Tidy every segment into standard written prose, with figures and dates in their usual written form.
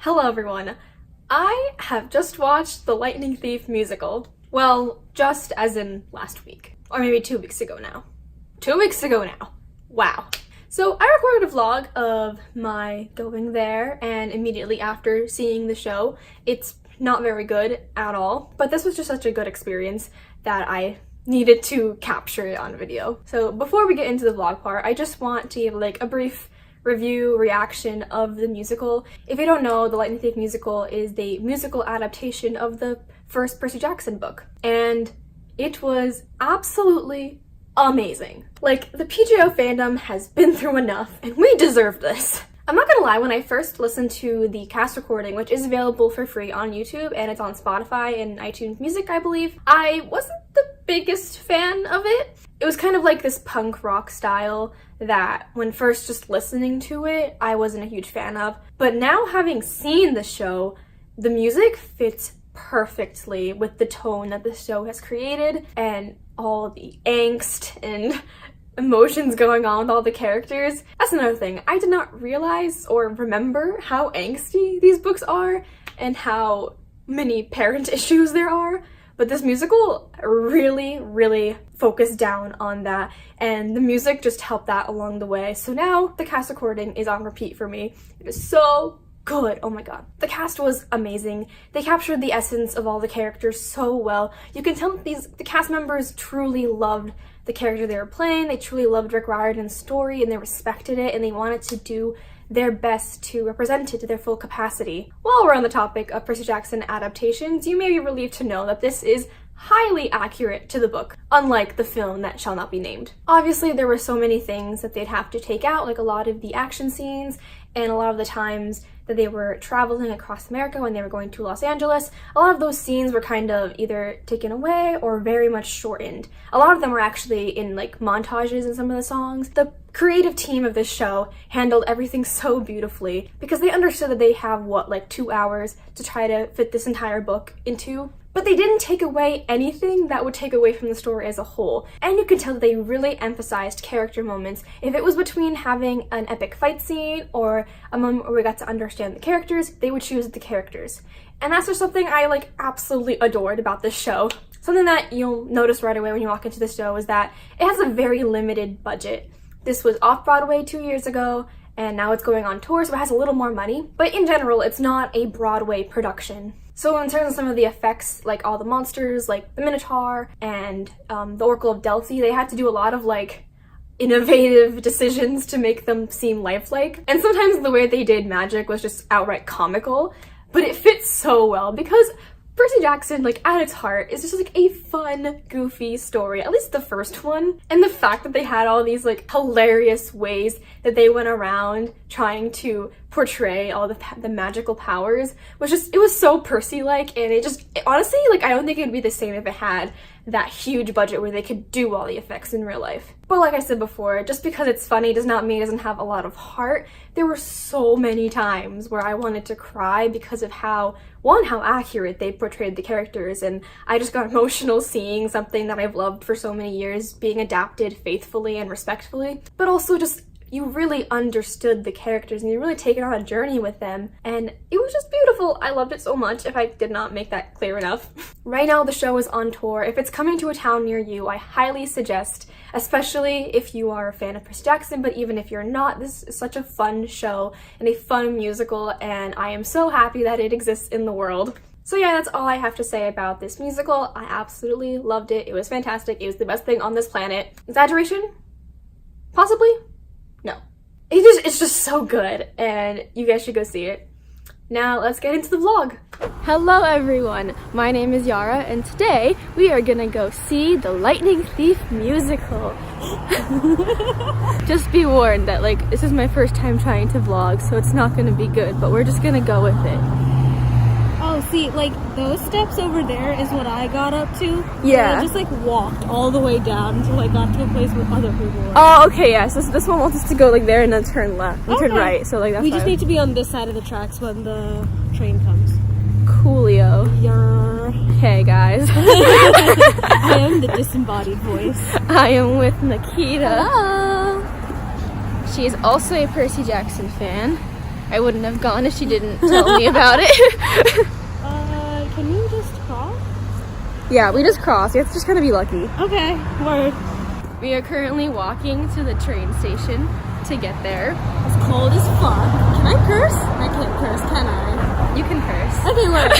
Hello everyone. I have just watched the Lightning Thief musical. Well, just as in last week. Or maybe 2 weeks ago now. 2 weeks ago now. Wow. So I recorded a vlog of my going there and immediately after seeing the show. It's not very good at all, but this was just such a good experience that I needed to capture it on video. So before we get into the vlog part, I just want to give a brief review, reaction of the musical. If you don't know, the Lightning Thief musical is the musical adaptation of the first Percy Jackson book. And it was absolutely amazing. The PJO fandom has been through enough, and we deserve this. I'm not gonna lie, when I first listened to the cast recording, which is available for free on YouTube, and it's on Spotify and iTunes Music, I believe, I wasn't the biggest fan of it. It was kind of like this punk rock style that when first just listening to it, I wasn't a huge fan of. But now having seen the show, the music fits perfectly with the tone that the show has created and all the angst and emotions going on with all the characters. That's another thing. I did not realize or remember how angsty these books are and how many parent issues there are. But this musical really focused down on that, and the music just helped that along the way. So now the cast recording is on repeat for me. It is so good. Oh my god. The cast was amazing. They captured the essence of all the characters so well. You can tell that the cast members truly loved the character they were playing. They truly loved Rick Riordan's story and they respected it and they wanted to do their best to represent it to their full capacity. While we're on the topic of Percy Jackson adaptations, you may be relieved to know that this is highly accurate to the book, unlike the film that shall not be named. Obviously, there were so many things that they'd have to take out, like a lot of the action scenes and a lot of the times that they were traveling across America when they were going to Los Angeles. A lot of those scenes were kind of either taken away or very much shortened. A lot of them were actually in montages in some of the songs. The creative team of this show handled everything so beautifully because they understood that they have 2 hours to try to fit this entire book into. But they didn't take away anything that would take away from the story as a whole. And you could tell that they really emphasized character moments. If it was between having an epic fight scene or a moment where we got to understand the characters, they would choose the characters. And that's just something I absolutely adored about this show. Something that you'll notice right away when you walk into the show is that it has a very limited budget. This was off-Broadway 2 years ago, and now it's going on tour, so it has a little more money. But in general, it's not a Broadway production. So in terms of some of the effects, all the monsters, the Minotaur and the Oracle of Delphi, they had to do a lot of innovative decisions to make them seem lifelike. And sometimes the way they did magic was just outright comical, but it fits so well because Percy Jackson, at its heart, is just a fun, goofy story, at least the first one. And the fact that they had all these hilarious ways that they went around trying to portray all the magical powers was it was so Percy-like, and honestly, I don't think it would be the same if it had that huge budget where they could do all the effects in real life. But like I said before, just because it's funny does not mean it doesn't have a lot of heart. There were so many times where I wanted to cry because of how accurate they portrayed the characters, and I just got emotional seeing something that I've loved for so many years being adapted faithfully and respectfully, but also just you really understood the characters and you really take it on a journey with them, and it was just beautiful. I loved it so much, if I did not make that clear enough. Right now the show is on tour. If it's coming to a town near you, I highly suggest, especially if you are a fan of Percy Jackson, but even if you're not, this is such a fun show and a fun musical, and I am so happy that it exists in the world. So yeah, that's all I have to say about this musical. I absolutely loved it. It was fantastic. It was the best thing on this planet. Exaggeration? Possibly? No. It's just so good, and you guys should go see it. Now let's get into the vlog. Hello everyone, my name is Yara, and today we are gonna go see the Lightning Thief musical. Just be warned that this is my first time trying to vlog, so it's not gonna be good, but we're just gonna go with it. Oh, see, those steps over there is what I got up to. Yeah. And I just walked all the way down until I got to a place where other people were. Oh, okay, yeah, so this one wants us to go there and then turn left, and turn right, so that's We just fine. need to be on this side of the tracks when the train comes. Coolio. Yeah. Hey guys. I am the disembodied voice. I am with Nikita. Hello. She is also a Percy Jackson fan. I wouldn't have gone if she didn't tell me about it. Can you just cross? Yeah, we just crossed. It's just gonna be lucky. Okay, word. We are currently walking to the train station to get there. It's cold as fuck. Can I curse? I can't curse, can I? You can curse. Okay, word.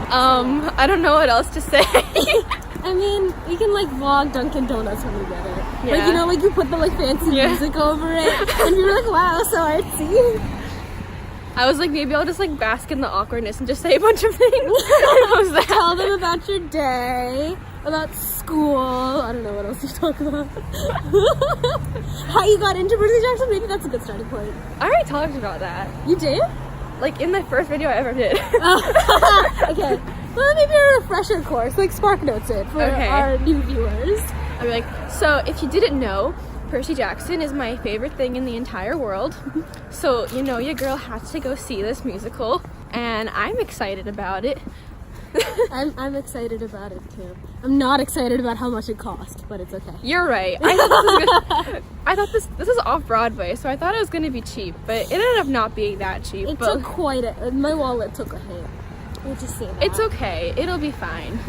I don't know what else to say. I mean, we can like vlog Dunkin' Donuts when we get it. Yeah. Like, you know, like you put the like fancy music over it, and you're like, wow, so artsy. I was like, maybe I'll just like bask in the awkwardness and just say a bunch of things. What was that? Tell them about your day, about school. I don't know what else you talk about. How you got into Percy Jackson? Maybe that's a good starting point. I already talked about that. You did? Like in the first video I ever did. Okay. Well, maybe a refresher course, like Spark Notes it for our new viewers. I'd be like, so if you didn't know, Percy Jackson is my favorite thing in the entire world. So, you know, your girl has to go see this musical, and I'm excited about it. I'm excited about it too. I'm not excited about how much it cost, but it's okay. You're right. I thought this was good. I thought this was off Broadway, so I thought it was going to be cheap, but it ended up not being that cheap. It but took quite a... My wallet took a hit. We'll just say that. It's okay. It'll be fine.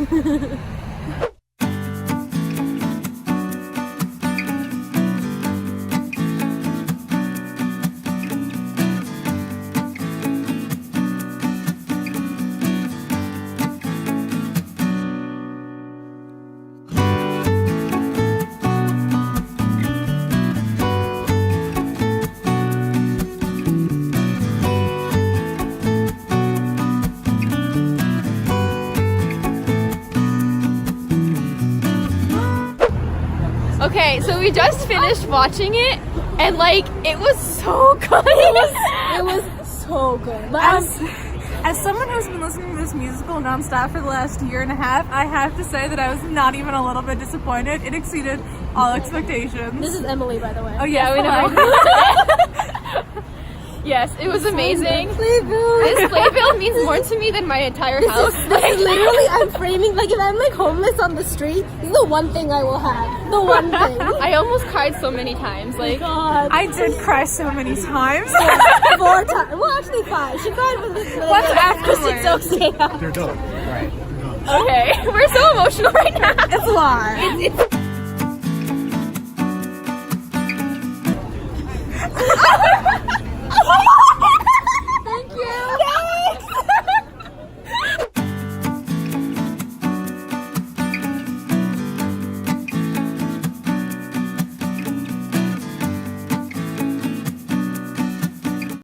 Okay, so we just finished watching it, and like, it was so good. It was so good. But As someone who's been listening to this musical nonstop for the last year and a half, I have to say that I was not even a little bit disappointed. It exceeded all expectations. this is Emily, by the way. Oh yeah, we know. Yes, it was amazing. Playbill. This playbill means more to me than my entire house. This is literally, I'm framing, like if I'm like homeless on the street, this is the one thing I will have. The one thing. I almost cried so many times. Like, God. I did cry so many times. 4 times. Well, actually 5. She cried with this. What's afterwards? They're done. Right. okay, we're so emotional right now. It's a lot.